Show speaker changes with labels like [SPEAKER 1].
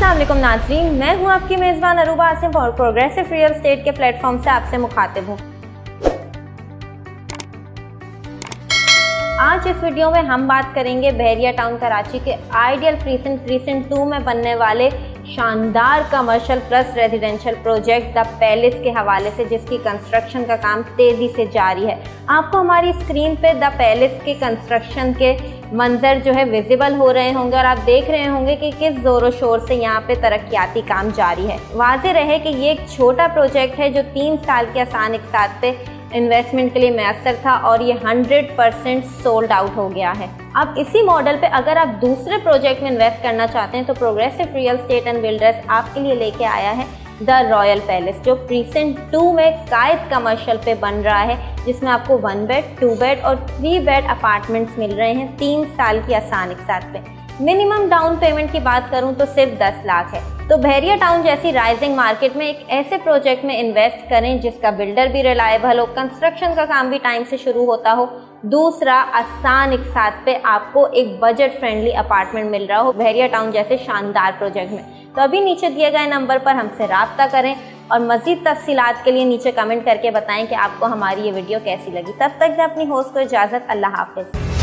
[SPEAKER 1] अस्सलाम वालेकुम नाज़रीन, मैं हूं आपकी मेज़बान अरूबा आसिम और प्रोग्रेसिव रियल एस्टेट के प्लेटफॉर्म से आपसे मुखातिब हूं। आज इस वीडियो में हम बात करेंगे बहरिया टाउन कराची के आइडियल प्रीसेंट 2 में बनने वाले शानदार commercial plus residential project the palace के हवाले से, जिसकी कंस्ट्रक्शन का काम तेज़ी से जारी है। आपको हमारी स्क्रीन पे द पैलेस के कंस्ट्रक्शन के मंजर जो है विजिबल हो रहे होंगे और आप देख रहे होंगे कि किस ज़ोरों शोर से यहाँ पे तरक्याती काम जारी है। वाज़ेह रहे कि ये एक छोटा प्रोजेक्ट है जो 3 साल के आसान इक़साद पे इन्वेस्टमेंट के लिए मैसर था और ये 100% सोल्ड आउट हो गया है। अब इसी मॉडल पे अगर आप दूसरे प्रोजेक्ट में इन्वेस्ट करना चाहते हैं तो progressive real estate and builders आपके लिए लेके आया है द रॉयल पैलेस, जो प्रीसेंट 2 में कायद कमर्शियल पे बन रहा है, जिसमें आपको 1 बेड 2 बेड और 3 बेड अपार्टमेंट्स मिल रहे हैं 3 साल की आसान इक़साद पे। मिनिमम डाउन पेमेंट की बात करूं तो सिर्फ 10 लाख है। तो बहरिया टाउन जैसी राइजिंग मार्केट में एक ऐसे प्रोजेक्ट में इन्वेस्ट करें जिसका बिल्डर भी रिलायबल हो, कंस्ट्रक्शन का काम भी टाइम से शुरू होता हो, दूसरा आसान इक़साद पे आपको एक बजट फ्रेंडली अपार्टमेंट मिल रहा हो बहरिया टाउन जैसे शानदार प्रोजेक्ट में। तो अभी नीचे दिए गए नंबर पर हमसे राब्ता करें और मज़ीद तफसीलात के लिए नीचे कमेंट करके बताएं कि आपको हमारी ये वीडियो कैसी लगी। तब तक मैं अपनी होस्ट को इजाज़त, अल्लाह हाफ़िज़।